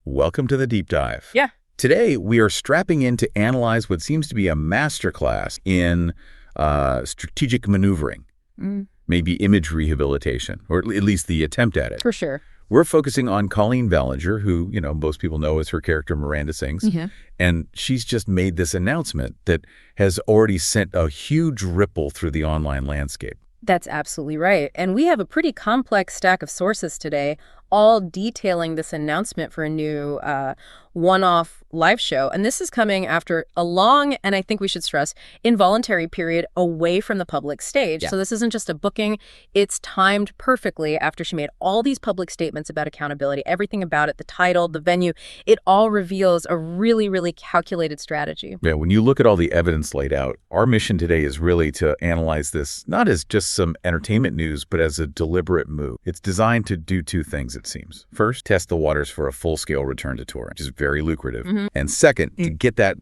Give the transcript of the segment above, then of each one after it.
Welcome to the deep dive. Yeah. Today, we are strapping in to analyze what seems to be a masterclass in strategic maneuvering, maybe image rehabilitation, or at least the attempt at it. For sure. We're focusing on Colleen Ballinger, who, most people know as her character Miranda Sings. Mm-hmm. And she's just made this announcement that has already sent a huge ripple through the online landscape. That's absolutely right. And we have a pretty complex stack of sources today, all detailing this announcement for a new one-off live show. And this is coming after a long, and I think we should stress, involuntary period away from the public stage. Yeah. So this isn't just a booking. It's timed perfectly after she made all these public statements about accountability, everything about it, the title, the venue. It all reveals a really, really calculated strategy. Yeah, when you look at all the evidence laid out, our mission today is really to analyze this not as just some entertainment news, but as a deliberate move. It's designed to do two things, it seems. First, test the waters for a full-scale return to touring, which is very lucrative. Mm-hmm. And second, to get that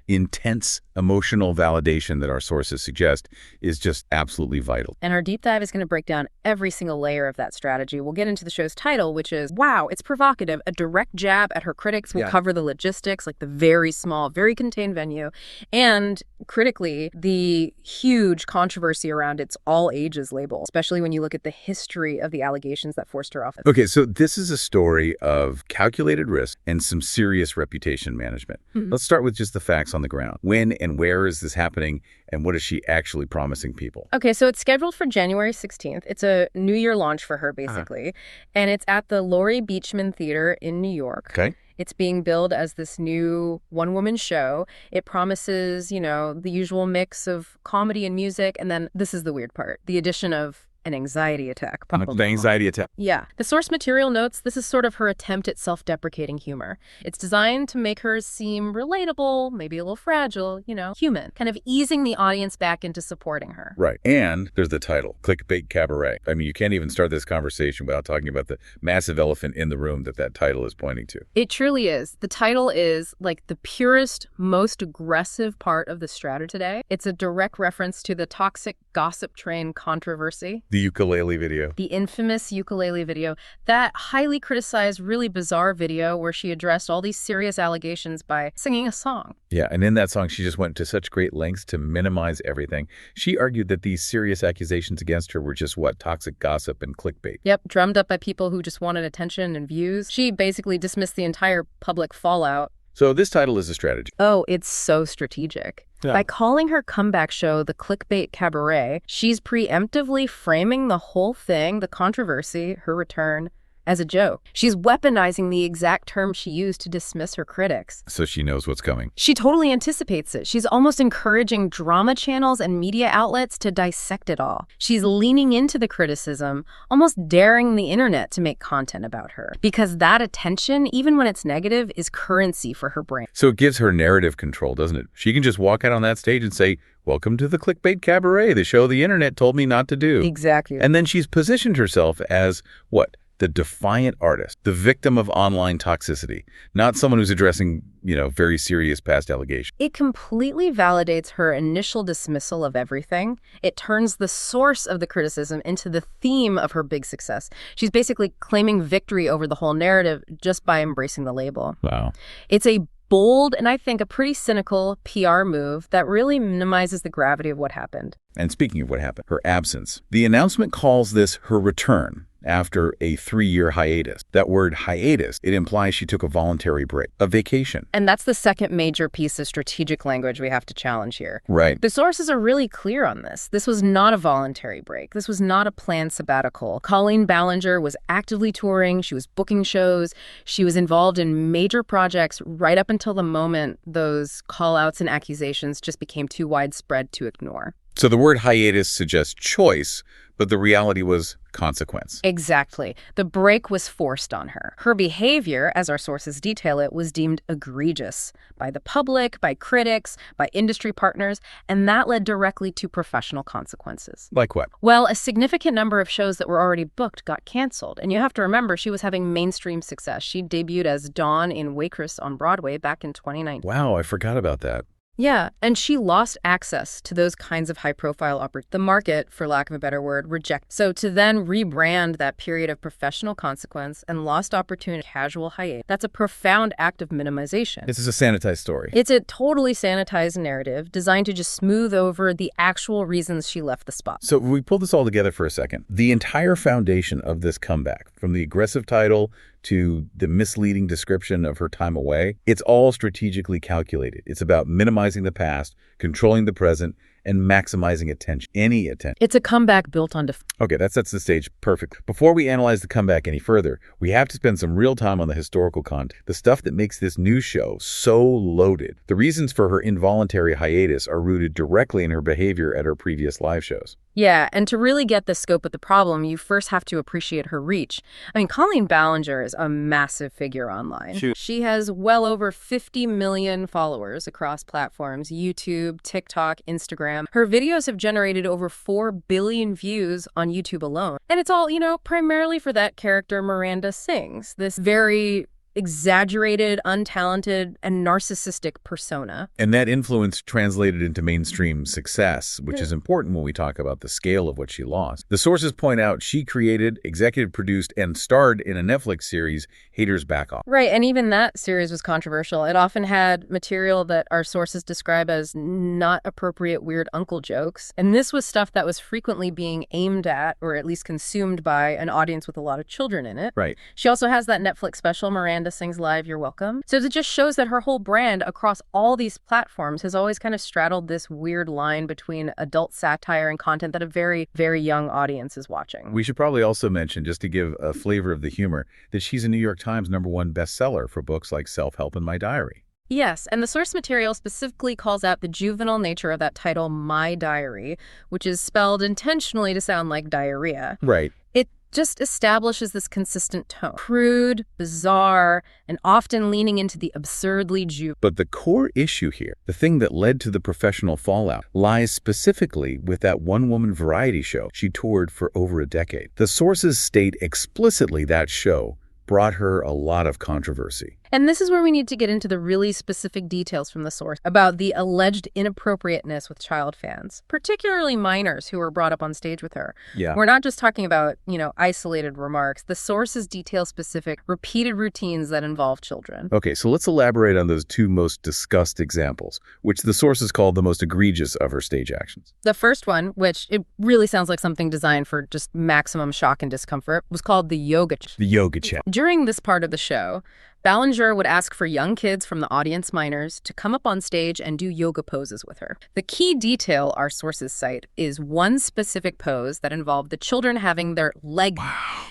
intense emotional validation that our sources suggest is just absolutely vital. And our deep dive is going to break down every single layer of that strategy. We'll get into the show's title, which is, wow, it's provocative, a direct jab at her critics. We'll cover the logistics, like the very small, very contained venue, and critically, the huge controversy around its all ages label, especially when you look at the history of the allegations that forced her off. Okay, so this is a story of calculated risk and some serious reputation management. Mm-hmm. Let's start with just the facts on the ground. When and where is this happening, and what is she actually promising people? Okay, so it's scheduled for January 16th. It's a New Year launch for her, basically. And it's at the Laurie Beachman Theater in New York. Okay. It's being billed as this new one-woman show. It promises, the usual mix of comedy and music. And then this is the weird part, the addition of an anxiety attack. The anxiety attack. Yeah. The source material notes this is sort of her attempt at self-deprecating humor. It's designed to make her seem relatable, maybe a little fragile, human, kind of easing the audience back into supporting her. Right. And there's the title, Clickbait Cabaret. I mean, you can't even start this conversation without talking about the massive elephant in the room that title is pointing to. It truly is. The title is like the purest, most aggressive part of the strategy today. It's a direct reference to the toxic gossip train controversy. The ukulele video. The infamous ukulele video. That highly criticized, really bizarre video where she addressed all these serious allegations by singing a song. Yeah, and in that song, she just went to such great lengths to minimize everything. She argued that these serious accusations against her were just, toxic gossip and clickbait. Yep, drummed up by people who just wanted attention and views. She basically dismissed the entire public fallout. So this title is a strategy. Oh, it's so strategic. Yeah. By calling her comeback show the Clickbait Cabaret, she's preemptively framing the whole thing, the controversy, her return, as a joke. She's weaponizing the exact term she used to dismiss her critics. So she knows what's coming. She totally anticipates it. She's almost encouraging drama channels and media outlets to dissect it all. She's leaning into the criticism, almost daring the internet to make content about her. Because that attention, even when it's negative, is currency for her brain. So it gives her narrative control, doesn't it? She can just walk out on that stage and say, "Welcome to the Clickbait Cabaret, the show the internet told me not to do." Exactly. And then she's positioned herself as what? The defiant artist, the victim of online toxicity, not someone who's addressing, very serious past allegations. It completely validates her initial dismissal of everything. It turns the source of the criticism into the theme of her big success. She's basically claiming victory over the whole narrative just by embracing the label. Wow. It's a bold and I think a pretty cynical PR move that really minimizes the gravity of what happened. And speaking of what happened, her absence. The announcement calls this her return after a 3-year hiatus. That word hiatus, it implies she took a voluntary break, a vacation. And that's the second major piece of strategic language we have to challenge here. Right. The sources are really clear on this. This was not a voluntary break. This was not a planned sabbatical. Colleen Ballinger was actively touring. She was booking shows. She was involved in major projects right up until the moment those call-outs and accusations just became too widespread to ignore. So the word hiatus suggests choice, but the reality was consequence. Exactly. The break was forced on her. Her behavior, as our sources detail it, was deemed egregious by the public, by critics, by industry partners, and that led directly to professional consequences. Like what? Well, a significant number of shows that were already booked got canceled. And you have to remember, she was having mainstream success. She debuted as Dawn in Waitress on Broadway back in 2019. Wow, I forgot about that. Yeah, and she lost access to those kinds of high-profile opportunities. The market, for lack of a better word, rejected. So to then rebrand that period of professional consequence and lost opportunity, casual hiatus, that's a profound act of minimization. This is a sanitized story. It's a totally sanitized narrative designed to just smooth over the actual reasons she left the spot. So we pull this all together for a second. The entire foundation of this comeback, from the aggressive title to the misleading description of her time away, it's all strategically calculated. It's about minimizing the past, controlling the present, and maximizing attention. Any attention. It's a comeback built on Okay, that sets the stage perfectly. Before we analyze the comeback any further, we have to spend some real time on the historical content, the stuff that makes this new show so loaded. The reasons for her involuntary hiatus are rooted directly in her behavior at her previous live shows. Yeah, and to really get the scope of the problem, you first have to appreciate her reach. I mean, Colleen Ballinger is a massive figure online. She has well over 50 million followers across platforms, YouTube, TikTok, Instagram. Her videos have generated over 4 billion views on YouTube alone. And it's all, primarily for that character Miranda Sings, this very exaggerated, untalented, and narcissistic persona. And that influence translated into mainstream success, which is important when we talk about the scale of what she lost. The sources point out she created, executive produced, and starred in a Netflix series, Haters Back Off. Right, and even that series was controversial. It often had material that our sources describe as not appropriate weird uncle jokes. And this was stuff that was frequently being aimed at, or at least consumed by, an audience with a lot of children in it. Right. She also has that Netflix special, Miranda Sings Live, You're Welcome. So it just shows that her whole brand across all these platforms has always kind of straddled this weird line between adult satire and content that a very, very young audience is watching. We should probably also mention, just to give a flavor of the humor, that she's a New York Times #1 bestseller for books like Self-Help and My Diary. Yes, and the source material specifically calls out the juvenile nature of that title, My Diary, which is spelled intentionally to sound like diarrhea. Right. It just establishes this consistent tone. Crude, bizarre, and often leaning into the absurdly juvenile. But the core issue here, the thing that led to the professional fallout, lies specifically with that one-woman variety show she toured for over a decade. The sources state explicitly that show brought her a lot of controversy. And this is where we need to get into the really specific details from the source about the alleged inappropriateness with child fans, particularly minors who were brought up on stage with her. Yeah. We're not just talking about, isolated remarks. The sources detail specific, repeated routines that involve children. Okay, so let's elaborate on those two most discussed examples, which the sources call the most egregious of her stage actions. The first one, which it really sounds like something designed for just maximum shock and discomfort, was called the yoga chat. The yoga chat. During this part of the show, Ballinger would ask for young kids from the audience minors to come up on stage and do yoga poses with her. The key detail our sources cite is one specific pose that involved the children having their leg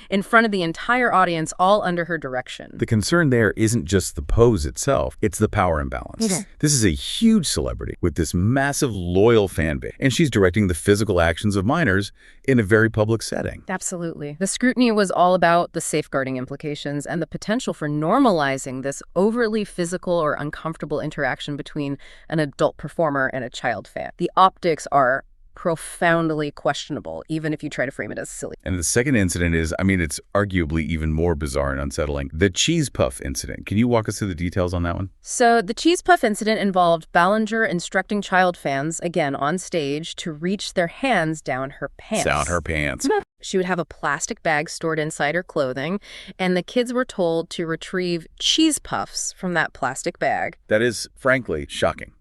in front of the entire audience, all under her direction. The concern there isn't just the pose itself, it's the power imbalance. This is a huge celebrity with this massive loyal fan base, and she's directing the physical actions of minors in a very public setting. Absolutely. The scrutiny was all about the safeguarding implications and the potential for normalizing this overly physical or uncomfortable interaction between an adult performer and a child fan. The optics are profoundly questionable, even if you try to frame it as silly. And the second incident is, it's arguably even more bizarre and unsettling. The cheese puff incident. Can you walk us through the details on that one? So the cheese puff incident involved Ballinger instructing child fans, again on stage, to reach their hands down her pants. Down her pants. She would have a plastic bag stored inside her clothing, and the kids were told to retrieve cheese puffs from that plastic bag. That is, frankly, shocking.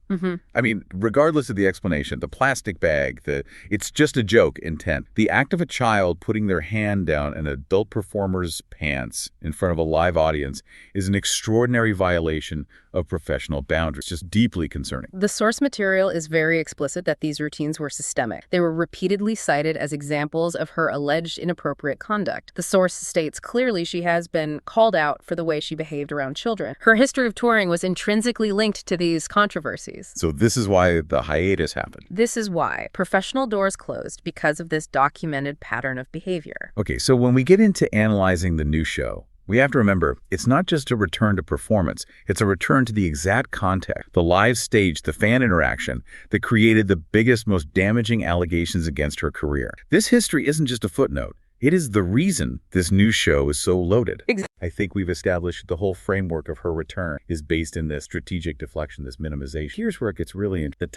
Regardless of the explanation, the plastic bag, it's just a joke intent. The act of a child putting their hand down an adult performer's pants in front of a live audience is an extraordinary violation of professional boundaries. Just deeply concerning. The source material is very explicit that these routines were systemic. They were repeatedly cited as examples of her alleged inappropriate conduct. The source states clearly she has been called out for the way she behaved around children. Her history of touring was intrinsically linked to these controversies. So this is why the hiatus happened. This is why professional doors closed, because of this documented pattern of behavior. Okay, so when we get into analyzing the new show, we have to remember, it's not just a return to performance, it's a return to the exact context, the live stage, the fan interaction that created the biggest, most damaging allegations against her career. This history isn't just a footnote. It is the reason this new show is so loaded. Exactly. I think we've established the whole framework of her return is based in this strategic deflection, this minimization. Here's where it gets really into the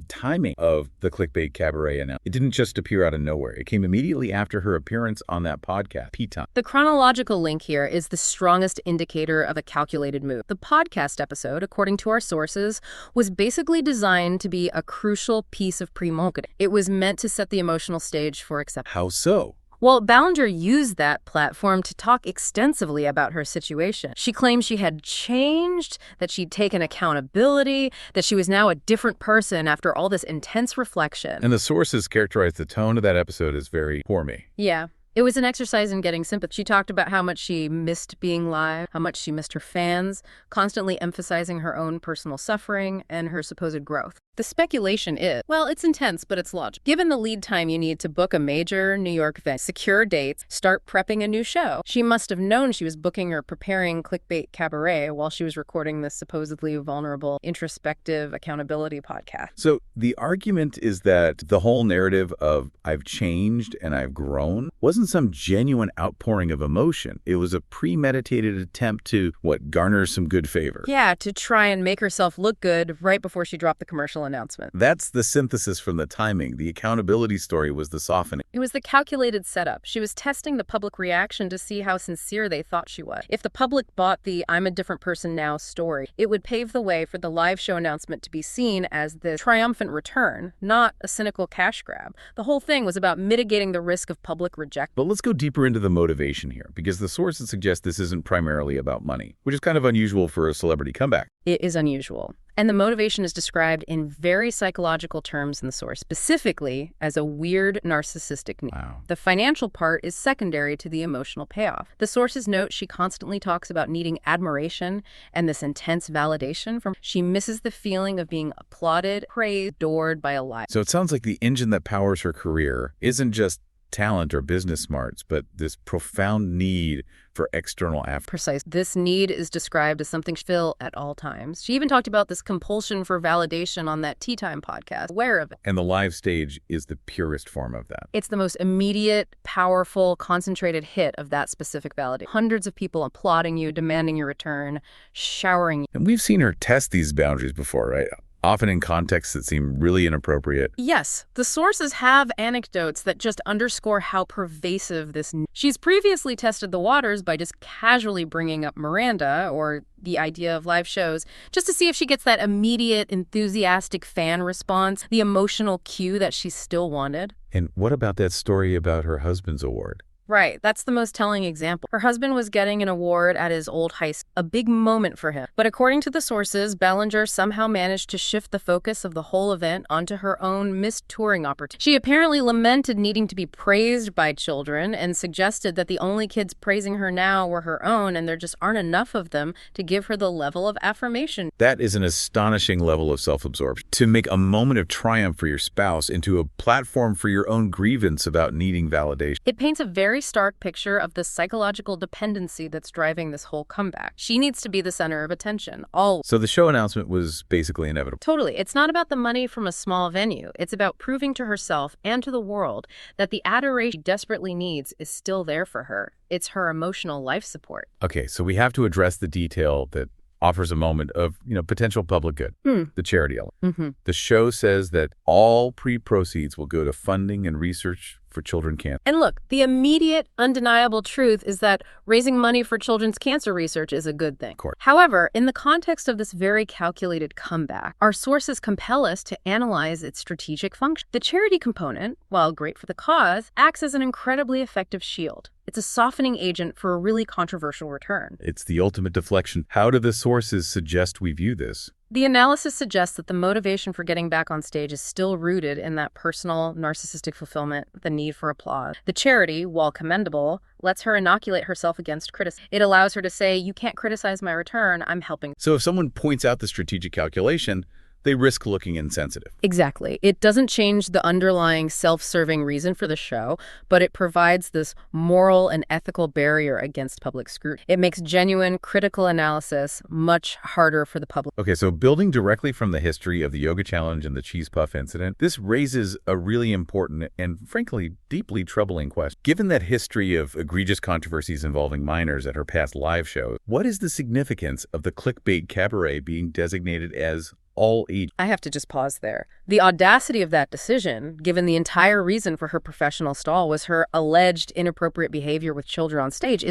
timing of the Clickbait Cabaret announcement. It didn't just appear out of nowhere. It came immediately after her appearance on that podcast, P-Time. The chronological link here is the strongest indicator of a calculated move. The podcast episode, according to our sources, was basically designed to be a crucial piece of pre-marketing. It was meant to set the emotional stage for acceptance. How so? Well, Ballinger used that platform to talk extensively about her situation. She claimed she had changed, that she'd taken accountability, that she was now a different person after all this intense reflection. And the sources characterized the tone of that episode as very poor me. Yeah. It was an exercise in getting sympathy. She talked about how much she missed being live, how much she missed her fans, constantly emphasizing her own personal suffering and her supposed growth. The speculation is, well, it's intense, but it's logical. Given the lead time you need to book a major New York event, secure dates, start prepping a new show, she must have known she was booking or preparing Clickbait Cabaret while she was recording this supposedly vulnerable, introspective accountability podcast. So the argument is that the whole narrative of I've changed and I've grown wasn't some genuine outpouring of emotion. It was a premeditated attempt to, garner some good favor. Yeah, to try and make herself look good right before she dropped the commercial announcement. That's the synthesis from the timing. The accountability story was the softening. It was the calculated setup. She was testing the public reaction to see how sincere they thought she was. If the public bought the I'm a different person now story, it would pave the way for the live show announcement to be seen as the triumphant return, not a cynical cash grab. The whole thing was about mitigating the risk of public rejection. But let's go deeper into the motivation here, because the sources suggest this isn't primarily about money, which is kind of unusual for a celebrity comeback. It is unusual. And the motivation is described in very psychological terms in the source, specifically as a weird narcissistic need. Wow. The financial part is secondary to the emotional payoff. The sources note she constantly talks about needing admiration and this intense validation from. She misses the feeling of being applauded, praised, adored by a life. So it sounds like the engine that powers her career isn't just talent or business smarts, but this profound need for external affirmation. Precise. This need is described as something she feels at all times. She even talked about this compulsion for validation on that Tea Time podcast, aware of it. And the live stage is the purest form of that. It's the most immediate, powerful, concentrated hit of that specific validation. Hundreds of people applauding you, demanding your return, showering you. And we've seen her test these boundaries before, right? Often in contexts that seem really inappropriate. Yes, the sources have anecdotes that just underscore how pervasive this. She's previously tested the waters by just casually bringing up Miranda or the idea of live shows just to see if she gets that immediate, enthusiastic fan response, the emotional cue that she still wanted. And what about that story about her husband's award? Right, that's the most telling example. Her husband was getting an award at his old high school, a big moment for him. But according to the sources, Ballinger somehow managed to shift the focus of the whole event onto her own missed touring opportunity. She apparently lamented needing to be praised by children and suggested that the only kids praising her now were her own, and there just aren't enough of them to give her the level of affirmation. That is an astonishing level of self-absorption. To make a moment of triumph for your spouse into a platform for your own grievance about needing validation. It paints a very stark picture of the psychological dependency that's driving this whole comeback. She needs to be the center of attention, always. So the show announcement was basically inevitable. Totally. It's not about the money from a small venue. It's about proving to herself and to the world that the adoration she desperately needs is still there for her. It's her emotional life support. Okay, so we have to address the detail that offers a moment of, potential public good, the charity element. The show says that all pre-proceeds will go to funding and research for children cancer. And look, the immediate, undeniable truth is that raising money for children's cancer research is a good thing. Of course. However, in the context of this very calculated comeback, our sources compel us to analyze its strategic function. The charity component, while great for the cause, acts as an incredibly effective shield. It's a softening agent for a really controversial return. It's the ultimate deflection. How do the sources suggest we view this? The analysis suggests that the motivation for getting back on stage is still rooted in that personal, narcissistic fulfillment, the need for applause. The charity, while commendable, lets her inoculate herself against criticism. It allows her to say, you can't criticize my return, I'm helping. So if someone points out the strategic calculation, they risk looking insensitive. Exactly. It doesn't change the underlying self-serving reason for the show, but it provides this moral and ethical barrier against public scrutiny. It makes genuine, critical analysis much harder for the public. Okay, so building directly from the history of the yoga challenge and the cheese puff incident, this raises a really important and, frankly, deeply troubling question. Given that history of egregious controversies involving minors at her past live shows, what is the significance of the Clickbait Cabaret being designated as all age? I have to just pause there. The audacity of that decision, given the entire reason for her professional stall was her alleged inappropriate behavior with children on stage,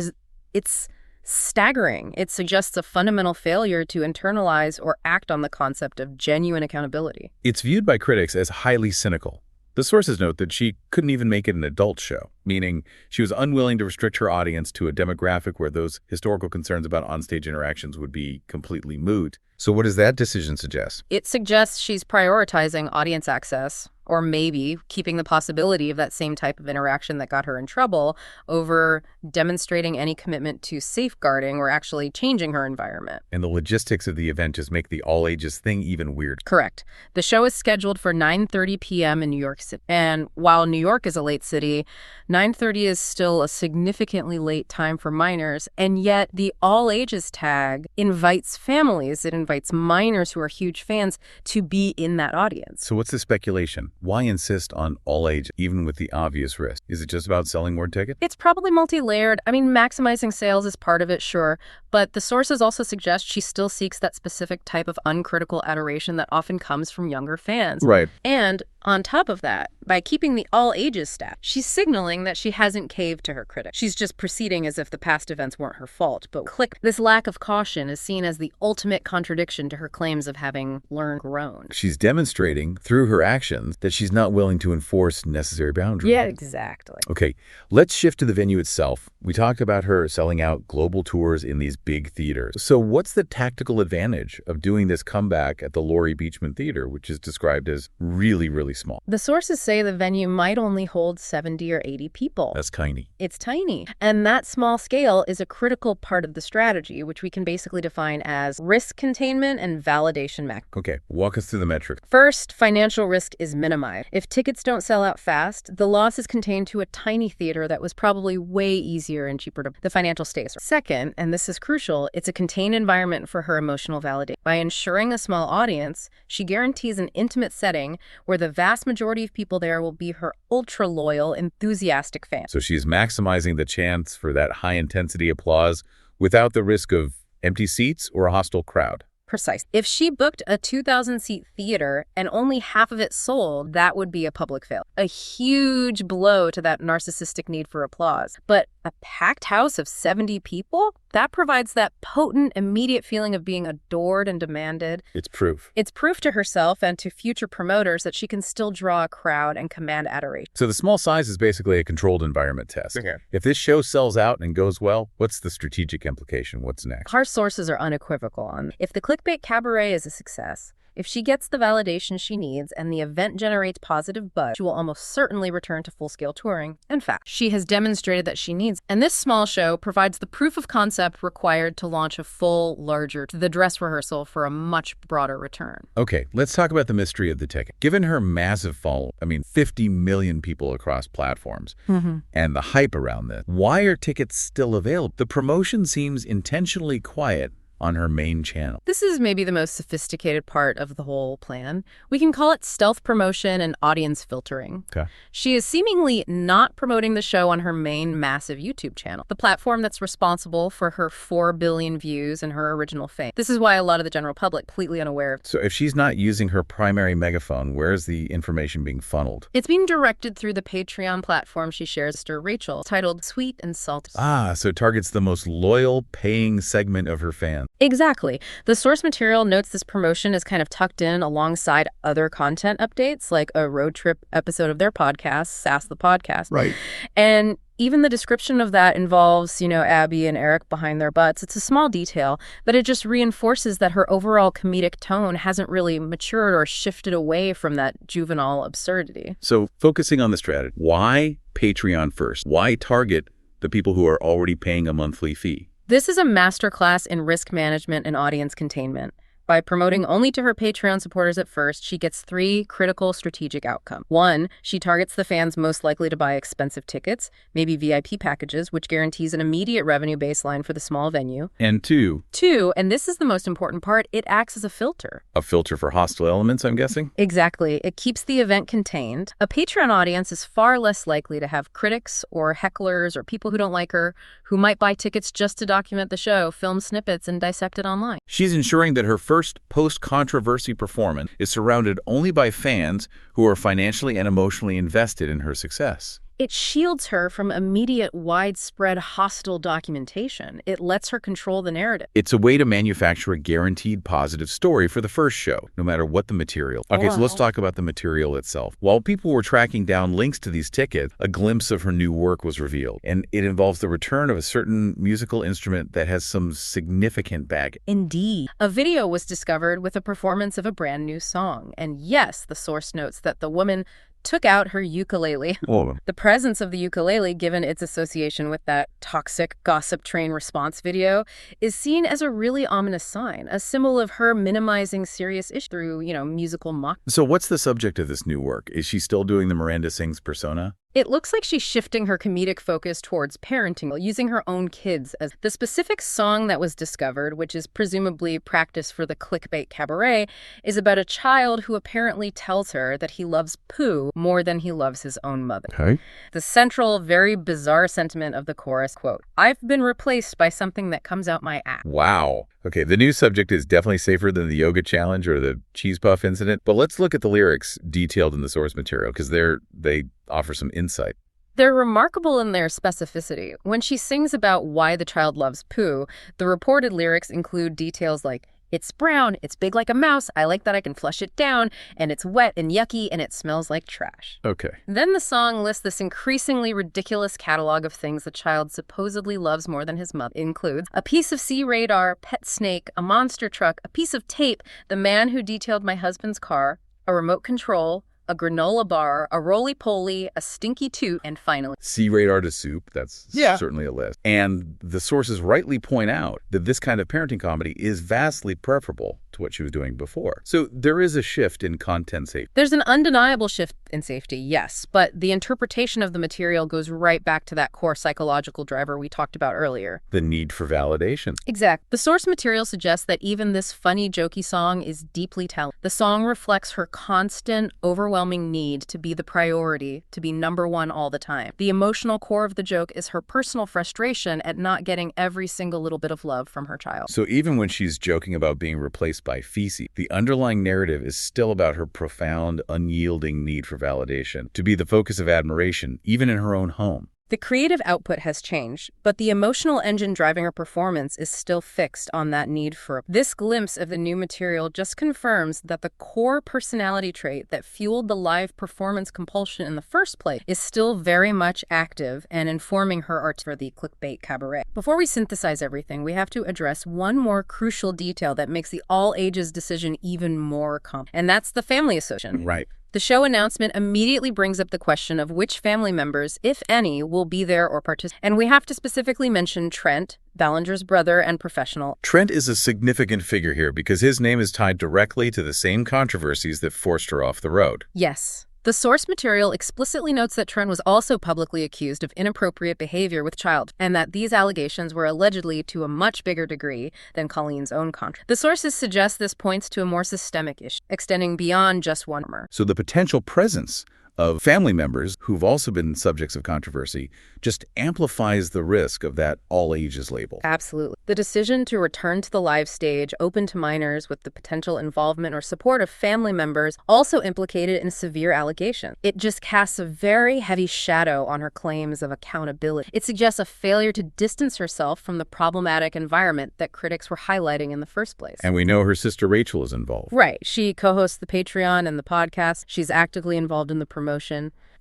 it's staggering. It suggests a fundamental failure to internalize or act on the concept of genuine accountability. It's viewed by critics as highly cynical. The sources note that she couldn't even make it an adult show, meaning she was unwilling to restrict her audience to a demographic where those historical concerns about onstage interactions would be completely moot. So what does that decision suggest? It suggests she's prioritizing audience access, or maybe keeping the possibility of that same type of interaction that got her in trouble over demonstrating any commitment to safeguarding or actually changing her environment. And the logistics of the event just make the all-ages thing even weird. Correct. The show is scheduled for 9:30 p.m. in New York City. And while New York is a late city, 9:30 is still a significantly late time for minors. And yet the all-ages tag invites families, it invites minors who are huge fans to be in that audience. So what's the speculation? Why insist on all age, even with the obvious risk? Is it just about selling more tickets? It's probably multi-layered. I mean, maximizing sales is part of it, sure. But the sources also suggest she still seeks that specific type of uncritical adoration that often comes from younger fans. Right. And on top of that, by keeping the all ages stat, she's signaling that she hasn't caved to her critics. She's just proceeding as if the past events weren't her fault. But this lack of caution is seen as the ultimate contradiction to her claims of having learned, grown. She's demonstrating through her actions that she's not willing to enforce necessary boundaries. Yeah, exactly. Okay, let's shift to the venue itself. We talked about her selling out global tours in these big theaters. So what's the tactical advantage of doing this comeback at the Laurie Beachman Theater, which is described as really, really small? The sources say the venue might only hold 70 or 80 people. That's tiny. It's tiny. And that small scale is a critical part of the strategy, which we can basically define as risk containment and validation mechanism. Okay, walk us through the metrics. First, financial risk is minimized. If tickets don't sell out fast, the loss is contained to a tiny theater that was probably way easier and cheaper to the financial stays. Second, and this is crucial, it's a contained environment for her emotional validation. By ensuring a small audience, she guarantees an intimate setting where the vast majority of people there will be her ultra-loyal, enthusiastic fans. So she's maximizing the chance for that high-intensity applause without the risk of empty seats or a hostile crowd. Precise. If she booked a 2,000-seat theater and only half of it sold, that would be a public fail. A huge blow to that narcissistic need for applause. But a packed house of 70 people? That provides that potent, immediate feeling of being adored and demanded. It's proof. It's proof to herself and to future promoters that she can still draw a crowd and command adoration. So the small size is basically a controlled environment test. Okay. If this show sells out and goes well, what's the strategic implication? What's next? Our sources are unequivocal on if the Clickbait Cabaret is a success, if she gets the validation she needs and the event generates positive buzz, she will almost certainly return to full-scale touring. In fact, she has demonstrated that she needs. And this small show provides the proof of concept required to launch a full, larger, the dress rehearsal for a much broader return. Okay, let's talk about the mystery of the ticket. Given her massive following, 50 million people across platforms, and the hype around this, why are tickets still available? The promotion seems intentionally quiet on her main channel. This is maybe the most sophisticated part of the whole plan. We can call it stealth promotion and audience filtering. Okay. She is seemingly not promoting the show on her main massive YouTube channel, the platform that's responsible for her 4 billion views and her original fame. This is why a lot of the general public completely unaware of. So if she's not using her primary megaphone, where is the information being funneled? It's being directed through the Patreon platform she shares with sister Rachel, titled Sweet and Salty. So it targets the most loyal, paying segment of her fans. Exactly. The source material notes this promotion is kind of tucked in alongside other content updates, like a road trip episode of their podcast, Sass the Podcast. Right. And even the description of that involves, Abby and Eric behind their butts. It's a small detail, but it just reinforces that her overall comedic tone hasn't really matured or shifted away from that juvenile absurdity. So focusing on the strategy, why Patreon first? Why target the people who are already paying a monthly fee? This is a masterclass in risk management and audience containment. By promoting only to her Patreon supporters at first, she gets 3 critical strategic outcomes. 1, she targets the fans most likely to buy expensive tickets, maybe VIP packages, which guarantees an immediate revenue baseline for the small venue. And 2, and this is the most important part, it acts as a filter. A filter for hostile elements, I'm guessing? Exactly. It keeps the event contained. A Patreon audience is far less likely to have critics or hecklers or people who don't like her, who might buy tickets just to document the show, film snippets, and dissect it online. She's ensuring that her first post-controversy performance is surrounded only by fans who are financially and emotionally invested in her success. It shields her from immediate, widespread, hostile documentation. It lets her control the narrative. It's a way to manufacture a guaranteed positive story for the first show, no matter what the material. Okay, so let's talk about the material itself. While people were tracking down links to these tickets, a glimpse of her new work was revealed, and it involves the return of a certain musical instrument that has some significant baggage. Indeed. A video was discovered with a performance of a brand new song. And yes, the source notes that the woman took out her ukulele. The presence of the ukulele, given its association with that toxic gossip train response video, is seen as a really ominous sign, a symbol of her minimizing serious issues through, musical mock. So what's the subject of this new work? Is she still doing the Miranda Sings persona? It looks like she's shifting her comedic focus towards parenting, using her own kids as the specific song that was discovered, which is presumably practice for the Clickbait Cabaret, is about a child who apparently tells her that he loves poo more than he loves his own mother. Okay. The central, very bizarre sentiment of the chorus, quote, "I've been replaced by something that comes out my ass." Wow. Okay, the new subject is definitely safer than the yoga challenge or the cheese puff incident, but let's look at the lyrics detailed in the source material because they offer some insight. They're remarkable in their specificity. When she sings about why the child loves poo, the reported lyrics include details like, "It's brown, it's big like a mouse, I like that I can flush it down, and it's wet and yucky, and it smells like trash." Okay. Then the song lists this increasingly ridiculous catalog of things the child supposedly loves more than his mother. It includes a piece of sea radar, pet snake, a monster truck, a piece of tape, the man who detailed my husband's car, a remote control, a granola bar, a roly-poly, a stinky toot, and finally, sea radar to soup, that's certainly a list. And the sources rightly point out that this kind of parenting comedy is vastly preferable to what she was doing before. So there is a shift in content safety. There's an undeniable shift in safety, yes, but the interpretation of the material goes right back to that core psychological driver we talked about earlier. The need for validation. Exact. The source material suggests that even this funny, jokey song is deeply telling. The song reflects her constant, overwhelming need to be the priority, to be number one all the time. The emotional core of the joke is her personal frustration at not getting every single little bit of love from her child. So even when she's joking about being replaced by feces, the underlying narrative is still about her profound, unyielding need for validation, to be the focus of admiration, even in her own home. The creative output has changed, but the emotional engine driving her performance is still fixed on that need for. This glimpse of the new material just confirms that the core personality trait that fueled the live performance compulsion in the first place is still very much active and informing her art for the Clickbait Cabaret. Before we synthesize everything, we have to address one more crucial detail that makes the all-ages decision even more complex, and that's the family association. Right. The show announcement immediately brings up the question of which family members, if any, will be there or participate. And we have to specifically mention Trent, Ballinger's brother and professional. Trent is a significant figure here because his name is tied directly to the same controversies that forced her off the road. Yes. The source material explicitly notes that Trent was also publicly accused of inappropriate behavior with child, and that these allegations were allegedly to a much bigger degree than Colleen's own controversy. The sources suggest this points to a more systemic issue, extending beyond just one murder. So the potential presence of family members who've also been subjects of controversy just amplifies the risk of that all ages label. Absolutely. The decision to return to the live stage, open to minors with the potential involvement or support of family members, also implicated in severe allegations. It just casts a very heavy shadow on her claims of accountability. It suggests a failure to distance herself from the problematic environment that critics were highlighting in the first place. And we know her sister Rachel is involved. Right. She co-hosts the Patreon and the podcast. She's actively involved in the promotion.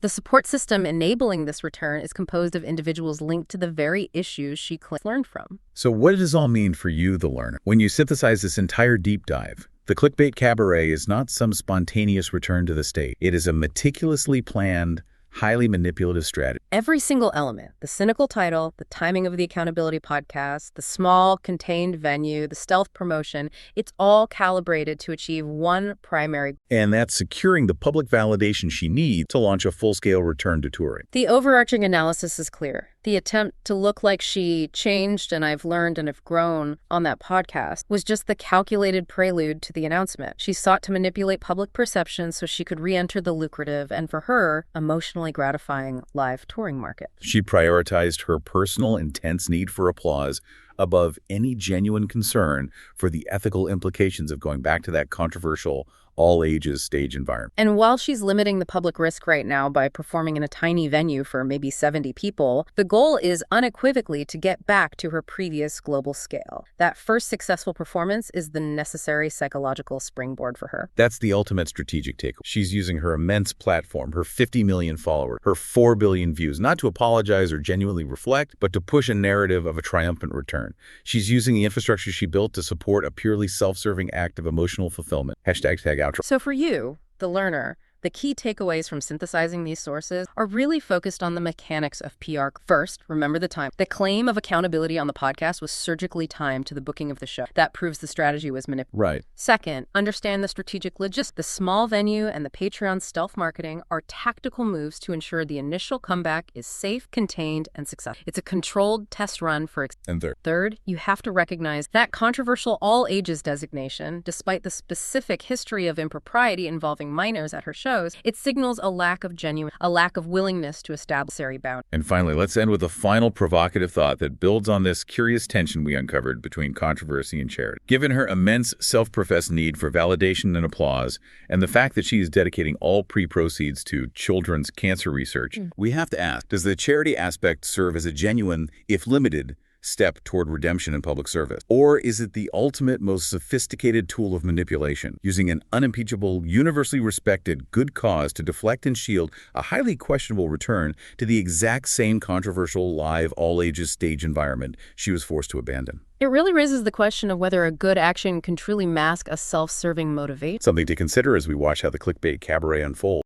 The support system enabling this return is composed of individuals linked to the very issues she learned from. So what does this all mean for you, the learner? When you synthesize this entire deep dive, the Clickbait Cabaret is not some spontaneous return to the stage. It is a meticulously planned, highly manipulative strategy. Every single element, the cynical title, the timing of the accountability podcast, the small, contained venue, the stealth promotion, it's all calibrated to achieve one primary goal. And that's securing the public validation she needs to launch a full-scale return to touring. The overarching analysis is clear. The attempt to look like she changed and I've learned and have grown on that podcast was just the calculated prelude to the announcement. She sought to manipulate public perception so she could re-enter the lucrative and, for her, emotionally gratifying live touring market. She prioritized her personal, intense need for applause above any genuine concern for the ethical implications of going back to that controversial, all-ages stage environment. And while she's limiting the public risk right now by performing in a tiny venue for maybe 70 people, the goal is unequivocally to get back to her previous global scale. That first successful performance is the necessary psychological springboard for her. That's the ultimate strategic takeaway. She's using her immense platform, her 50 million followers, her 4 billion views, not to apologize or genuinely reflect, but to push a narrative of a triumphant return. She's using the infrastructure she built to support a purely self-serving act of emotional fulfillment. Hashtag tag outro. So for you, the learner, the key takeaways from synthesizing these sources are really focused on the mechanics of PR. First, remember the time. The claim of accountability on the podcast was surgically timed to the booking of the show. That proves the strategy was manipulated. Right. Second, understand the strategic logistics. The small venue and the Patreon stealth marketing are tactical moves to ensure the initial comeback is safe, contained, and successful. It's a controlled test run for... And Third, you have to recognize that controversial all ages designation, despite the specific history of impropriety involving minors at her shows, it signals a lack of willingness to establish boundaries. And finally, let's end with a final provocative thought that builds on this curious tension we uncovered between controversy and charity. Given her immense self-professed need for validation and applause, and the fact that she is dedicating all pre-proceeds to children's cancer research, we have to ask, does the charity aspect serve as a genuine, if limited, step toward redemption and public service? Or is it the ultimate, most sophisticated tool of manipulation, using an unimpeachable, universally respected good cause to deflect and shield a highly questionable return to the exact same controversial, live, all-ages stage environment she was forced to abandon? It really raises the question of whether a good action can truly mask a self-serving motivation. Something to consider as we watch how the Clickbait Cabaret unfolds.